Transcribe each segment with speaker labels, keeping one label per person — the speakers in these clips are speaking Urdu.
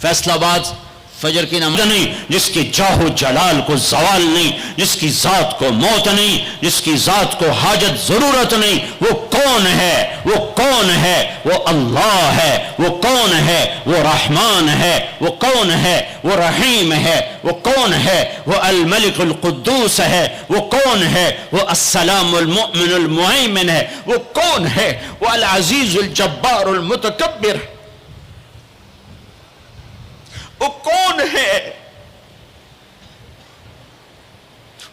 Speaker 1: فیصلہ آباد فجر کی نماز نہیں، جس کی جاہ و جلال کو زوال نہیں، جس کی ذات کو موت نہیں، جس کی ذات کو حاجت ضرورت نہیں، وہ کون ہے؟ وہ کون ہے؟ وہ اللہ ہے۔ وہ کون ہے؟ وہ رحمان ہے۔ وہ کون ہے؟ وہ رحیم ہے۔ وہ کون ہے؟ وہ الملک القدوس ہے۔ وہ کون ہے؟ وہ السلام المؤمن المہیمن ہے۔ وہ کون ہے؟ وہ العزیز الجبار المتکبر۔ وہ کون ہے؟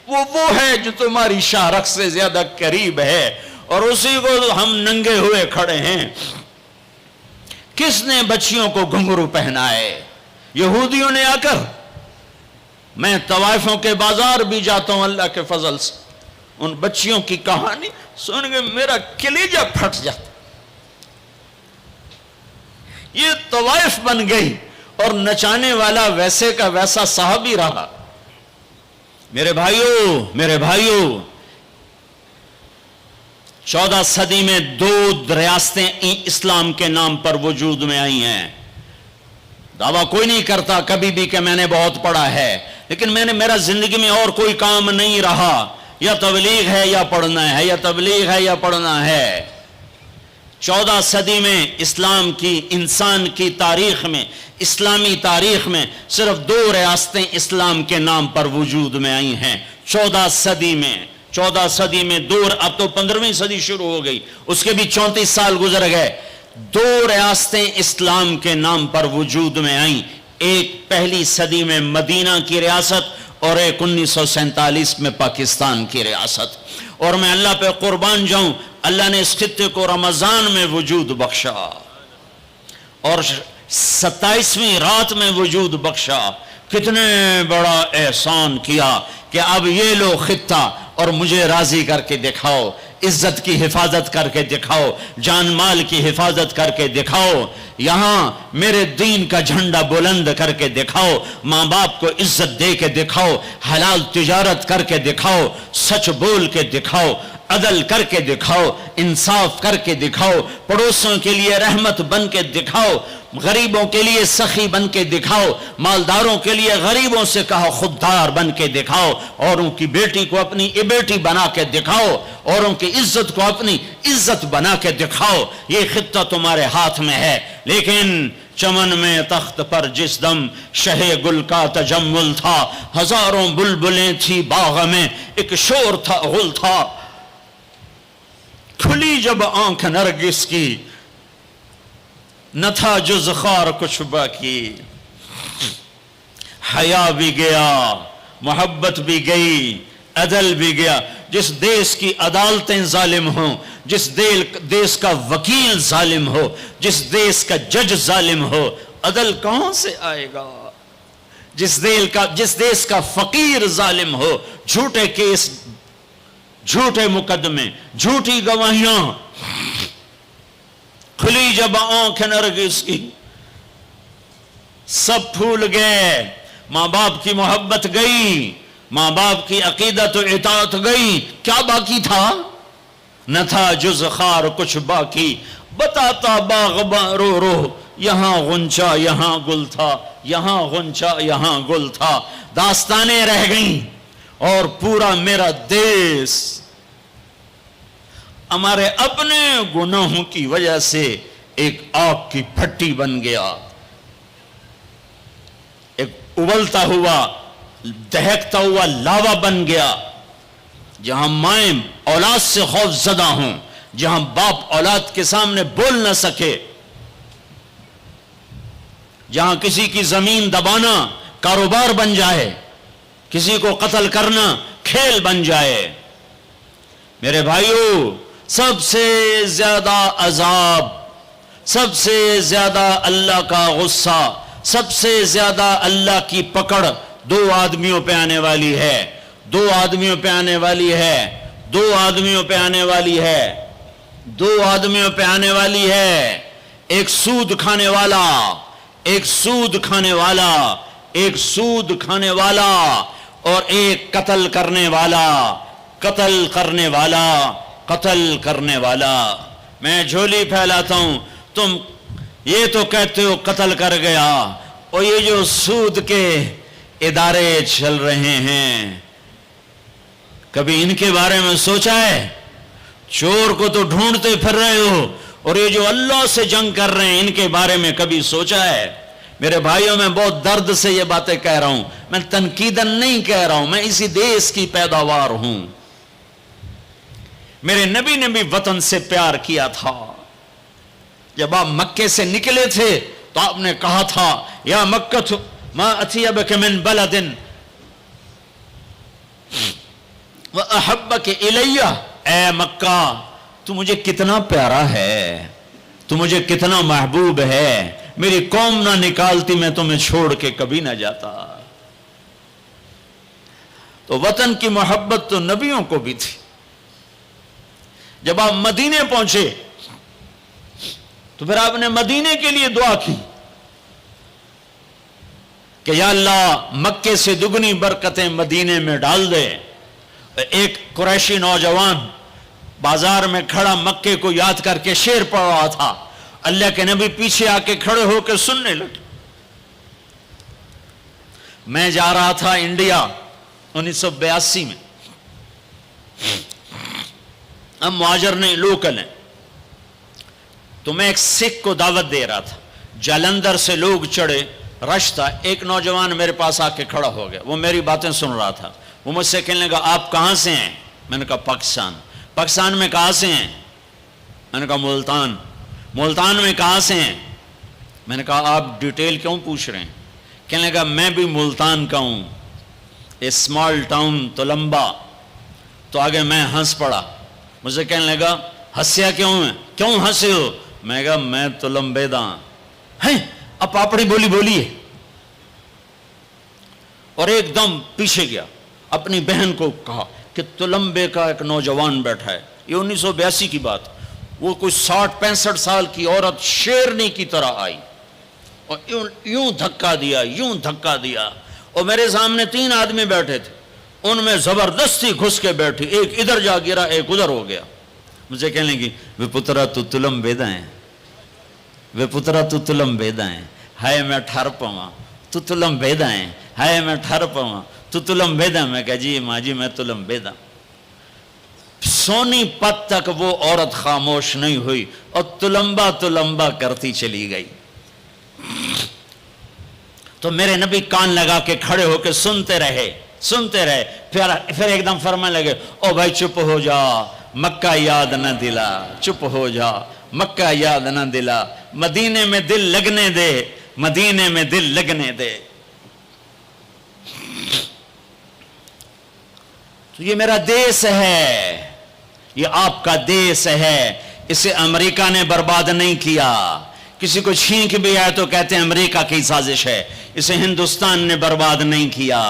Speaker 1: وہ ہے جو تمہاری شارخ سے زیادہ قریب ہے، اور اسی کو ہم ننگے ہوئے کھڑے ہیں۔ کس نے بچیوں کو گھنگرو پہنائے؟ یہودیوں نے آ کر۔ میں طوائفوں کے بازار بھی جاتا ہوں اللہ کے فضل سے، ان بچیوں کی کہانی سن کے میرا کلیجہ پھٹ جاتا۔ یہ طوائف بن گئی اور نچانے والا ویسے کا ویسا صحابی رہا۔ میرے بھائیوں 14 صدی میں 2 ریاستیں اسلام کے نام پر وجود میں آئی ہیں۔ دعویٰ کوئی نہیں کرتا کبھی بھی کہ میں نے بہت پڑھا ہے، لیکن میرا زندگی میں اور کوئی کام نہیں رہا، یا تبلیغ ہے یا پڑھنا ہے، یا تبلیغ ہے یا پڑھنا ہے۔ 14 صدی میں اسلام کی، انسان کی تاریخ میں، اسلامی تاریخ میں صرف 2 ریاستیں اسلام کے نام پر وجود میں آئی ہیں 14 صدی میں۔ 14 صدی میں 2، اب تو 15ویں صدی شروع ہو گئی، اس کے بھی 34 سال گزر گئے۔ 2 ریاستیں اسلام کے نام پر وجود میں آئیں، ایک پہلی صدی میں مدینہ کی ریاست، اور ایک 1947 میں پاکستان کی ریاست۔ اور میں اللہ پہ قربان جاؤں، اللہ نے اس خطے کو رمضان میں وجود بخشا اور 27ویں رات میں وجود بخشا۔ کتنے بڑا احسان کیا کہ اب یہ لو خطہ، اور مجھے راضی کر کے دکھاؤ، عزت کی حفاظت کر کے دکھاؤ، جان مال کی حفاظت کر کے دکھاؤ، یہاں میرے دین کا جھنڈا بلند کر کے دکھاؤ، ماں باپ کو عزت دے کے دکھاؤ، حلال تجارت کر کے دکھاؤ، سچ بول کے دکھاؤ، عدل کر کے دکھاؤ، انصاف کر کے دکھاؤ، پڑوسوں کے لیے رحمت بن کے دکھاؤ، غریبوں کے لیے سخی بن کے دکھاؤ، مالداروں کے لیے غریبوں سے کہا خوددار بن کے دکھاؤ، اوروں کی بیٹی کو اپنی بیٹی بنا کے دکھاؤ، اوروں کی عزت کو اپنی عزت بنا کے دکھاؤ۔ یہ خطہ تمہارے ہاتھ میں ہے۔ لیکن چمن میں تخت پر جس دم شہ گل کا تجمل تھا، ہزاروں بلبلیں تھی باغ میں، ایک شور تھا غل تھا، کھلی جب آنکھ نرگس کی، نہ تھا جز خار کچھ باقی۔ حیا بھی گیا، محبت بھی گئی، عدل بھی گیا۔ جس دیس کی عدالتیں ظالم ہوں، جس دیس کا وکیل ظالم ہو، جس دیس کا جج ظالم ہو، عدل کہاں سے آئے گا؟ جس دیس کا فقیر ظالم ہو، جھوٹے کیس، جھوٹے مقدمے، جھوٹی گواہیاں، کھلی جب آنکھ نرگس کی، سب پھول گئے۔ ماں باپ کی محبت گئی، ماں باپ کی عقیدت و اطاعت گئی، کیا باقی تھا؟ نہ تھا جز خار کچھ باقی۔ بتاتا باغباں رو رو، یہاں غنچہ یہاں گل تھا، یہاں غنچہ یہاں گل تھا۔ داستانیں رہ گئیں، اور پورا میرا دیس ہمارے اپنے گناہوں کی وجہ سے ایک آگ کی پھٹی بن گیا، ایک ابلتا ہوا، دہکتا ہوا لاوا بن گیا۔ جہاں مائیں اولاد سے خوف زدہ ہوں، جہاں باپ اولاد کے سامنے بول نہ سکے، جہاں کسی کی زمین دبانا کاروبار بن جائے، کسی کو قتل کرنا کھیل بن جائے۔ میرے بھائیو، سب سے زیادہ عذاب، سب سے زیادہ اللہ کا غصہ، سب سے زیادہ اللہ کی پکڑ 2 آدمیوں پہ آنے والی ہے، 2 آدمیوں پہ آنے والی ہے، 2 آدمیوں پہ آنے والی ہے، 2 آدمیوں پہ آنے والی ہے۔ ایک سود کھانے والا، ایک سود کھانے والا، ایک سود کھانے والا، اور ایک قتل کرنے والا، قتل کرنے والا، قتل کرنے والا۔ میں جھولی پھیلاتا ہوں، تم یہ تو کہتے ہو قتل کر گیا، اور یہ جو سود کے ادارے چل رہے ہیں، کبھی ان کے بارے میں سوچا ہے؟ چور کو تو ڈھونڈتے پھر رہے ہو، اور یہ جو اللہ سے جنگ کر رہے ہیں ان کے بارے میں کبھی سوچا ہے؟ میرے بھائیوں، میں بہت درد سے یہ باتیں کہہ رہا ہوں، میں تنقیدن نہیں کہہ رہا ہوں، میں اسی دیش کی پیداوار ہوں۔ میرے نبی نے بھی وطن سے پیار کیا تھا۔ جب آپ مکے سے نکلے تھے تو آپ نے کہا تھا، یا مکہ ما اطیبک من بلد وَأَحَبَّكَ إِلَيَّ، اے مکہ تو مجھے کتنا پیارا ہے، تو مجھے کتنا محبوب ہے، میری قوم نہ نکالتی میں تمہیں چھوڑ کے کبھی نہ جاتا۔ تو وطن کی محبت تو نبیوں کو بھی تھی۔ جب آپ مدینے پہنچے تو پھر آپ نے مدینے کے لیے دعا کی کہ یا اللہ مکے سے دگنی برکتیں مدینے میں ڈال دے۔ ایک قریشی نوجوان بازار میں کھڑا مکے کو یاد کر کے شعر پڑھ رہا تھا، اللہ کے نبی پیچھے آ کے کھڑے ہو کے سننے لگے۔ میں جا رہا تھا انڈیا 1982 میں، ہم مہاجر نہیں لوکل ہیں، تو میں ایک سکھ کو دعوت دے رہا تھا، جلندر سے لوگ چڑھے، رش تھا، ایک نوجوان میرے پاس آ کے کھڑا ہو گیا، وہ میری باتیں سن رہا تھا، وہ مجھ سے کہنے لگا آپ کہاں سے ہیں؟ میں نے کہا پاکستان۔ پاکستان میں کہاں سے ہیں؟ میں نے کہا ملتان۔ ملتان میں کہاں سے ہیں؟ میں نے کہا آپ ڈیٹیل کیوں پوچھ رہے ہیں؟ کہنے لگا میں بھی ملتان کا ہوں، اسمال ٹاؤن تلمبا۔ تو آگے میں ہنس پڑا، مجھے کہنے لگا ہنسیا کیوں ہے، کیوں ہنسے ہو؟ میں کہا میں تلمبیدا ہیں۔ اب پاپڑی بولی بولی ہے، اور ایک دم پیچھے گیا، اپنی بہن کو کہا کہ تلمبے کا ایک نوجوان بیٹھا ہے، یہ 1982 کی بات، وہ کوئی 60-65 سال کی عورت شیرنی کی طرح آئی اور یوں دھکا دیا، یوں دھکا دیا، اور میرے سامنے 3 آدمی بیٹھے تھے، ان میں زبردستی گھس کے بیٹھی، ایک ادھر جا گرا ایک ادھر ہو گیا۔ مجھے کہنے لگی وے پترا تو تلمبیدا ہے، وے پترا تو تلمبیدا ہے، ہائے میں ٹھر پواں تو تلمبیدا ہے، ہائے میں ٹھر پواں تو تلمبیدا۔ میں کہا جی ماں جی میں تلمبیدا۔ سونی پت تک وہ عورت خاموش نہیں ہوئی اور تلمبا تلمبا کرتی چلی گئی۔ تو میرے نبی کان لگا کے کھڑے ہو کے سنتے رہے، سنتے رہے، پھر ایک دم فرمانے لگے او بھائی چپ ہو جا، مکہ یاد نہ دلا، چپ ہو جا، مکہ یاد نہ دلا، مدینے میں دل لگنے دے، مدینے میں دل لگنے دے۔ تو یہ میرا دیس ہے، یہ آپ کا دیس ہے، اسے امریکہ نے برباد نہیں کیا۔ کسی کو چھینک بھی آئے تو کہتے ہیں امریکہ کی سازش ہے۔ اسے ہندوستان نے برباد نہیں کیا،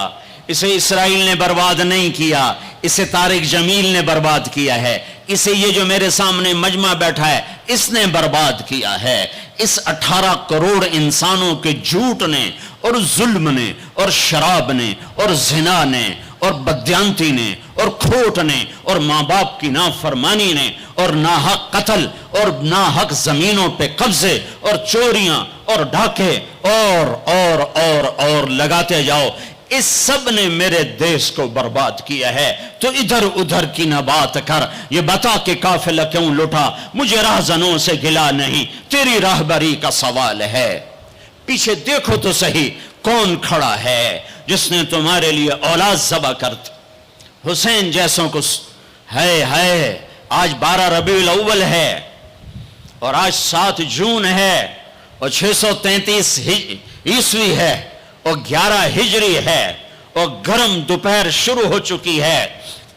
Speaker 1: اسے اسرائیل نے برباد نہیں کیا، اسے طارق جمیل نے برباد کیا ہے، اسے یہ جو میرے سامنے مجمع بیٹھا ہے اس نے برباد کیا ہے۔ اس 18 کروڑ انسانوں کے جھوٹ نے اور ظلم نے اور شراب نے اور زنا نے اور بدیانتی نے اور کھوٹ نے اور ماں باپ کی نافرمانی نے اور ناحق قتل اور ناحق زمینوں پہ قبضے اور چوریاں اور ڈھاکے اور لگاتے جاؤ، اس سب نے میرے دیش کو برباد کیا ہے۔ تو ادھر ادھر کی نہ بات کر، یہ بتا کہ قافلہ کیوں لٹا، مجھے راہزنوں سے گلا نہیں، تیری راہبری کا سوال ہے۔ پیچھے دیکھو تو صحیح کون کھڑا ہے جس نے تمہارے لیے اولاد ذبح کر دی، حسین جیسوں کو۔ ہے آج 12 ربیع الاول ہے اور آج 7 جون ہے اور 633 عیسوی ہے اور 11 ہجری ہے اور گرم دوپہر شروع ہو چکی ہے،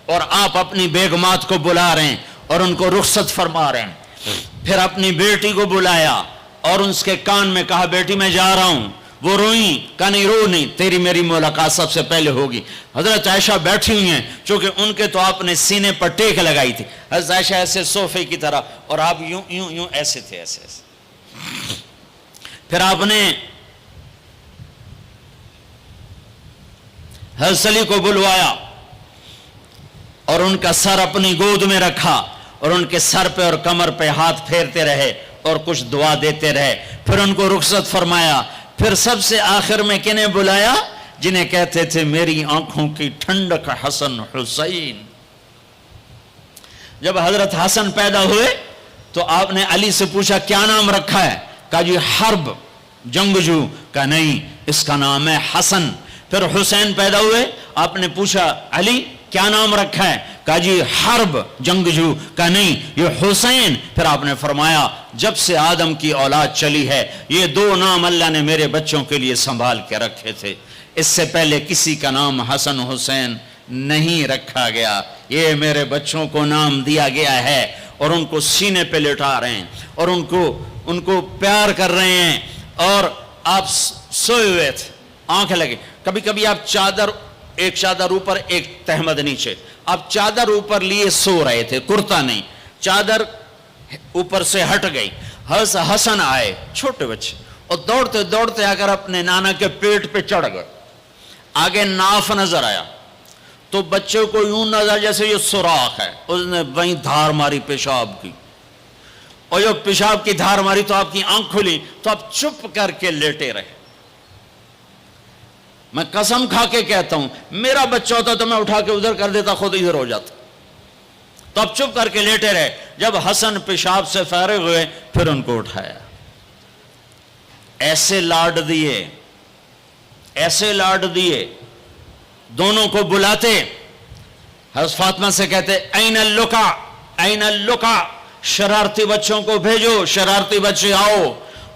Speaker 1: اور آپ اپنی بیگمات کو بلا رہے ہیں اور ان کو رخصت فرما رہے ہیں۔ پھر اپنی بیٹی کو بلایا اور اس کے کان میں کہا بیٹی میں جا رہا ہوں، وہ روئیں، کہا نہیں رو نہیں، تیری میری ملاقات سب سے پہلے ہوگی۔ حضرت عائشہ بیٹھی ہوئی ہیں، چونکہ ان کے تو آپ نے سینے پر ٹیک لگائی تھی، حضرت عائشہ ایسے صوفے کی طرح اور آپ یوں یوں یوں ایسے تھے، ایسے ایسے۔ پھر آپ نے حضرت علی کو بلوایا اور ان کا سر اپنی گود میں رکھا اور ان کے سر پہ اور کمر پہ ہاتھ پھیرتے رہے اور کچھ دعا دیتے رہے۔ پھر ان کو رخصت فرمایا، پھر سب سے آخر میں کنہیں بلایا؟ جنہیں کہتے تھے میری آنکھوں کی ٹھنڈک حسن حسین۔ جب حضرت حسن پیدا ہوئے تو آپ نے علی سے پوچھا کیا نام رکھا ہے؟ کہا جی حرب، جنگجو۔ کہا نہیں، اس کا نام ہے حسن۔ پھر حسین پیدا ہوئے، آپ نے پوچھا علی کیا نام رکھا ہے؟ کہا جی حرب، جنگجو۔ کہا نہیں، یہ حسین۔ پھر آپ نے فرمایا جب سے آدم کی اولاد چلی ہے یہ دو نام اللہ نے میرے بچوں کے لیے سنبھال کے رکھے تھے، اس سے پہلے کسی کا نام حسن حسین نہیں رکھا گیا، یہ میرے بچوں کو نام دیا گیا ہے۔ اور ان کو سینے پہ لٹا رہے ہیں اور ان کو پیار کر رہے ہیں۔ اور آپ سوئے ہوئے تھے، آنکھ لگے، کبھی کبھی آپ ایک چادر اوپر ایک تہمد نیچے، آپ چادر اوپر لیے سو رہے تھے، کرتا نہیں، چادر اوپر سے ہٹ گئی، حسن آئے چھوٹے بچے اور دوڑتے دوڑتے آ کر اپنے نانا کے پیٹ پہ چڑھ گئے، آگے ناف نظر آیا تو بچے کو یوں نظر جیسے یہ سوراخ ہے، اس نے وہیں دھار ماری پیشاب کی، اور جو پیشاب کی دھار ماری تو آپ کی آنکھ کھلی تو آپ چپ کر کے لیٹے رہے۔ میں قسم کھا کے کہتا ہوں میرا بچہ ہوتا تو میں اٹھا کے ادھر کر دیتا، خود ادھر ہو جاتا، تو آپ چپ کر کے لیٹے رہے۔ جب حسن پیشاب سے فارغ ہوئے پھر ان کو اٹھایا، ایسے لاڈ دیے، ایسے لاڈ دیے، دونوں کو بلاتے، حضرت فاطمہ سے کہتے این اللقا، این اللقا، شرارتی بچوں کو بھیجو، شرارتی بچے آؤ۔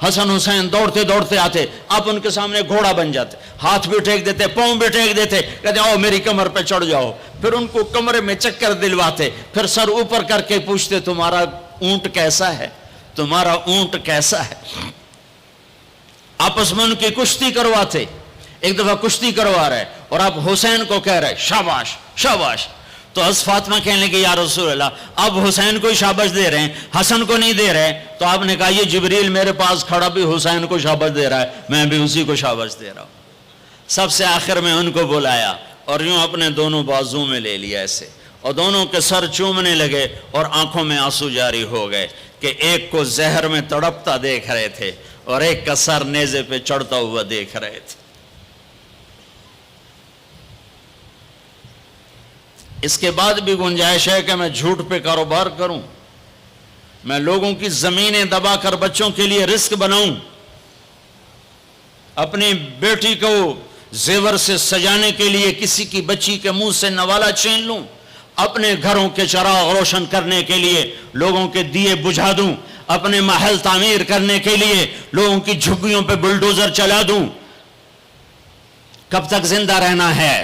Speaker 1: حسن حسین دوڑتے دوڑتے آتے، آپ ان کے سامنے گھوڑا بن جاتے، ہاتھ بھی ٹیک دیتے، پاؤں بھی ٹیک دیتے، کہتے آؤ میری کمر پہ چڑھ جاؤ۔ پھر ان کو کمرے میں چکر دلواتے، پھر سر اوپر کر کے پوچھتے تمہارا اونٹ کیسا ہے، تمہارا اونٹ کیسا ہے۔ آپس میں ان کی کشتی کرواتے، ایک دفعہ کشتی کروا رہے اور آپ حسین کو کہہ رہے شاباش شاباش، تو حضرت فاطمہ کہنے لگی یا رسول اللہ اب حسین کو شاباش دے رہے ہیں، حسن کو نہیں دے رہے۔ تو آپ نے کہا یہ جبریل میرے پاس کھڑا بھی حسین کو شاباش دے رہا ہے، میں بھی اسی کو شاباش دے رہا ہوں۔ سب سے آخر میں ان کو بلایا اور یوں اپنے دونوں بازو میں لے لیا ایسے، اور دونوں کے سر چومنے لگے اور آنکھوں میں آنسو جاری ہو گئے کہ ایک کو زہر میں تڑپتا دیکھ رہے تھے اور ایک کا سر نیزے پہ چڑھتا ہوا دیکھ رہے تھے۔ اس کے بعد بھی گنجائش ہے کہ میں جھوٹ پہ کاروبار کروں، میں لوگوں کی زمینیں دبا کر بچوں کے لیے رزق بناؤں، اپنی بیٹی کو زیور سے سجانے کے لیے کسی کی بچی کے منہ سے نوالا چھین لوں، اپنے گھروں کے چراغ روشن کرنے کے لیے لوگوں کے دیے بجھا دوں، اپنے محل تعمیر کرنے کے لیے لوگوں کی جھگیوں پہ بلڈوزر چلا دوں۔ کب تک زندہ رہنا ہے؟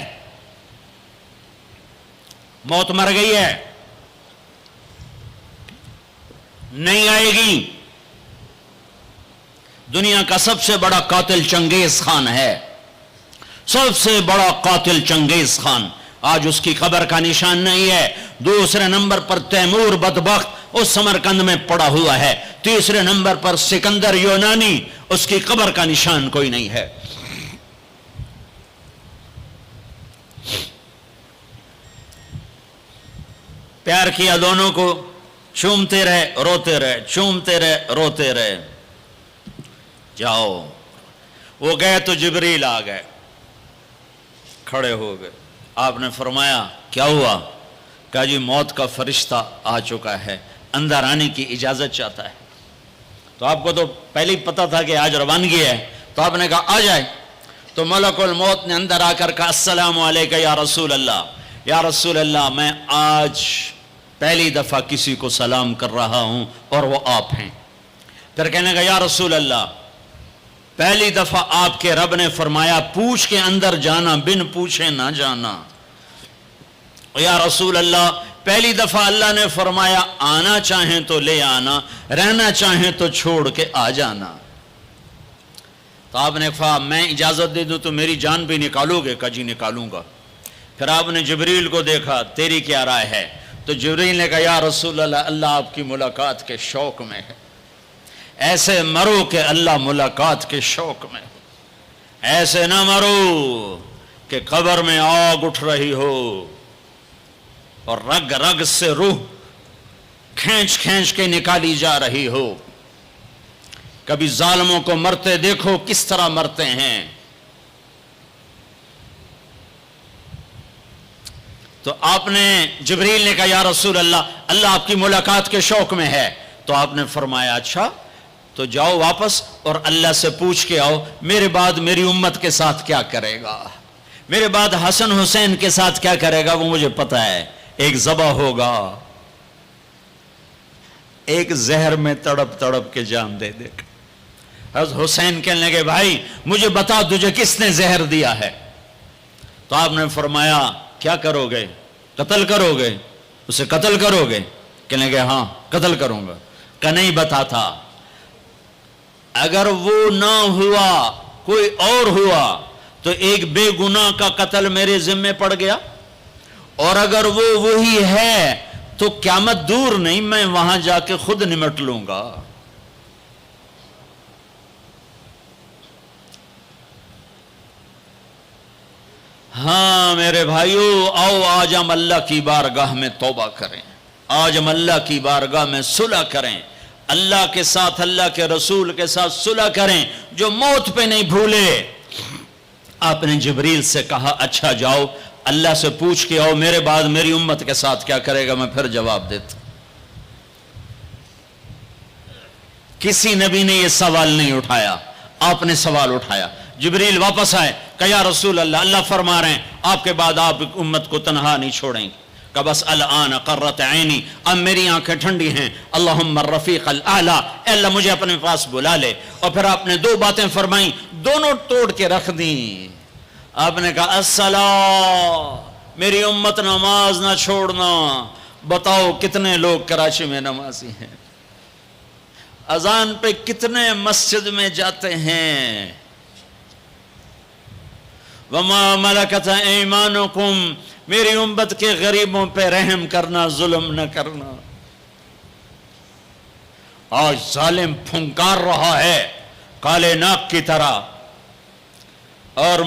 Speaker 1: موت مر گئی ہے، نہیں آئے گی۔ دنیا کا سب سے بڑا قاتل چنگیز خان ہے، سب سے بڑا قاتل چنگیز خان، آج اس کی قبر کا نشان نہیں ہے۔ دوسرے نمبر پر تیمور بدبخت اس سمرقند میں پڑا ہوا ہے، تیسرے نمبر پر سکندر یونانی، اس کی قبر کا نشان کوئی نہیں ہے۔ پیار کیا دونوں کو، چومتے رہے روتے رہے، چومتے رہے روتے رہے۔ جاؤ، وہ گئے تو جبریل آ گئے، کھڑے ہو گئے۔ آپ نے فرمایا کیا ہوا؟ کہا جی موت کا فرشتہ آ چکا ہے، اندر آنے کی اجازت چاہتا ہے۔ تو آپ کو تو پہلے ہی پتا تھا کہ آج روانگی ہے، تو آپ نے کہا آ جائے۔ تو ملک الموت نے اندر آ کر کہا السلام علیکم یا رسول اللہ، یا رسول اللہ میں آج پہلی دفعہ کسی کو سلام کر رہا ہوں اور وہ آپ ہیں۔ پھر کہنے کا یا رسول اللہ پہلی دفعہ آپ کے رب نے فرمایا پوچھ کے اندر جانا، بن پوچھے نہ جانا۔ یا رسول اللہ پہلی دفعہ اللہ نے فرمایا آنا چاہیں تو لے آنا، رہنا چاہیں تو چھوڑ کے آ جانا۔ تو آپ نے کہا میں اجازت دے دوں تو میری جان بھی نکالو گے؟ کہا جی نکالوں گا۔ پھر آپ نے جبریل کو دیکھا، تیری کیا رائے ہے؟ تو جبریل نے کہا یا رسول اللہ اللہ آپ کی ملاقات کے شوق میں ہے، ایسے مرو کہ اللہ ملاقات کے شوق میں ہے، ایسے نہ مرو کہ قبر میں آگ اٹھ رہی ہو اور رگ رگ سے روح کھینچ کھینچ کے نکالی جا رہی ہو۔ کبھی ظالموں کو مرتے دیکھو کس طرح مرتے ہیں. تو آپ نے جبریل نے کہا یا رسول اللہ, اللہ آپ کی ملاقات کے شوق میں ہے. تو آپ نے فرمایا اچھا تو جاؤ واپس اور اللہ سے پوچھ کے آؤ میرے بعد میری امت کے ساتھ کیا کرے گا, میرے بعد حسن حسین کے ساتھ کیا کرے گا وہ مجھے پتہ ہے. ایک ذبح ہوگا, ایک زہر میں تڑپ تڑپ کے جان دے دے. حضرت حسین کہنے لگے بھائی مجھے بتا تجھے کس نے زہر دیا ہے. تو آپ نے فرمایا کیا کرو گے, قتل کرو گے, اسے قتل کرو گے. کہنے لگے ہاں قتل کروں گا. کہ نہیں بتاتا, اگر وہ نہ ہوا کوئی اور ہوا تو ایک بے گناہ کا قتل میرے ذمے پڑ گیا, اور اگر وہ وہی ہے تو قیامت دور نہیں, میں وہاں جا کے خود نمٹ لوں گا. ہاں میرے بھائیو, آؤ آج ہم اللہ کی بارگاہ میں توبہ کریں, آج ہم اللہ کی بارگاہ میں صلح کریں, اللہ کے ساتھ اللہ کے رسول کے ساتھ صلح کریں جو موت پہ نہیں بھولے. آپ نے جبریل سے کہا اچھا جاؤ اللہ سے پوچھ کے آؤ میرے بعد میری امت کے ساتھ کیا کرے گا, میں پھر جواب دیتا. کسی نبی نے یہ سوال نہیں اٹھایا, آپ نے سوال اٹھایا. جبریل واپس آئے, کہ یا رسول اللہ, اللہ فرما رہے ہیں آپ کے بعد آپ امت کو تنہا نہیں چھوڑیں گے. کہ بس الان قرت عینی, اب میری آنکھیں ٹھنڈی ہیں. اللہم الرفیق الاعلی, اے اللہ مجھے اپنے پاس بلا لے. اور پھر آپ نے دو باتیں فرمائیں, دونوں توڑ کے رکھ دیں. آپ نے کہا الصلاۃ, میری امت نماز نہ چھوڑنا. بتاؤ کتنے لوگ کراچی میں نمازی ہیں, اذان پہ کتنے مسجد میں جاتے ہیں. وما ملکت ایمانکم, میری امت کے غریبوں پہ رحم کرنا, ظلم نہ کرنا. آج ظالم پھنکار رہا ہے کالے ناک کی طرح, اور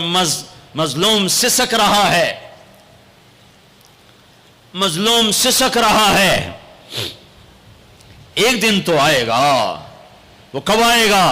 Speaker 1: مظلوم سسک رہا ہے, مظلوم سسک رہا ہے. ایک دن تو آئے گا, وہ کب آئے گا؟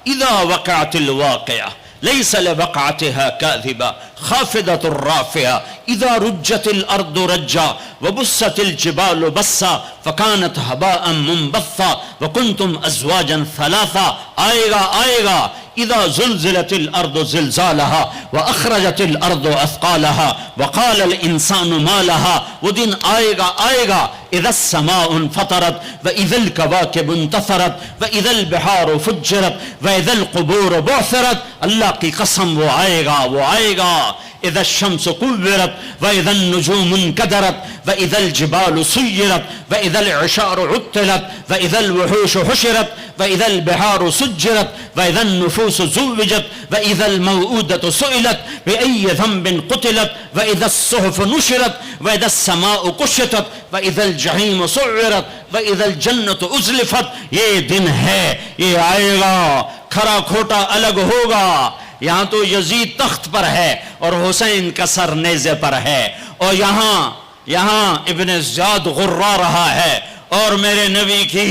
Speaker 1: اذا وقعت الواقعہ ليس لوقعتها كاذبة خافضة رافعة إذا رجت الأرض رجا وبست الجبال بسا فكانت هباء منبثا وكنتم أزواجا ثلاثا. آئے گا إذا زلزلت الأرض زلزالها وأخرجت الأرض أثقالها وقال الإنسان ما لها. وہ دن آئے گا إذا السماء انفطرت وإذا الكواكب انتثرت وإذا البحار فجرت وإذا القبور بعثرت. اللہ کی قسم وہ آئے گا. إذا الشمس كورت وإذا النجوم انكدرت وإذا الجبال سيرت وإذا العشار عطلت وإذا الوحوش حشرت وإذا البحار سجرت وإذا النفوس زوجت وإذا الموءودة سئلت بأي ذنب قتلت وإذا الصحف نشرت وإذا السماء كشطت وإذا الجحيم سعرت وإذا الجنة أزلفت. یہ دن ہے, یہ آئے گا, کھرا کھوٹا الگ ہوگا. یہاں تو یزید تخت پر ہے اور حسین کا سر نیزے پر ہے, اور یہاں ابن زیاد غرا رہا ہے, اور میرے نبی کی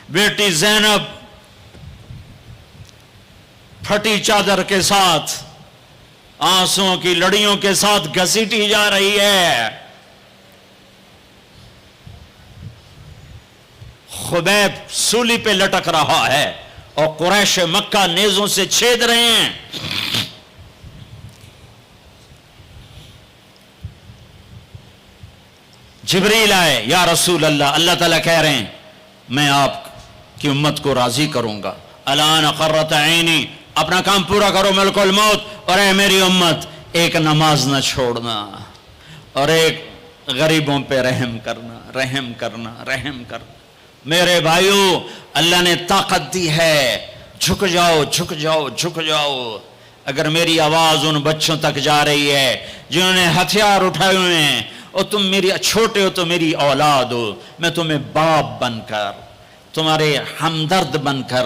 Speaker 1: بیٹی زینب پھٹی چادر کے ساتھ آنسوؤں کی لڑیوں کے ساتھ گھسیٹی جا رہی ہے. خبیب سولی پہ لٹک رہا ہے اور قریش مکہ نیزوں سے چھید رہے ہیں. جبریل آئے, یا رسول اللہ, اللہ تعالیٰ کہہ رہے ہیں میں آپ کی امت کو راضی کروں گا. الان قرت عینی, اپنا کام پورا کرو ملک الموت, اور اے میری امت ایک نماز نہ چھوڑنا, اور ایک غریبوں پہ رحم کرنا. میرے بھائیو, اللہ نے طاقت دی ہے, جھک جاؤ. اگر میری آواز ان بچوں تک جا رہی ہے جنہوں نے ہتھیار اٹھائے ہوئے ہیں, اور تم میری چھوٹے ہو تو میری اولاد ہو, میں تمہیں باپ بن کر, تمہارے ہمدرد بن کر,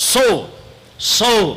Speaker 1: 100।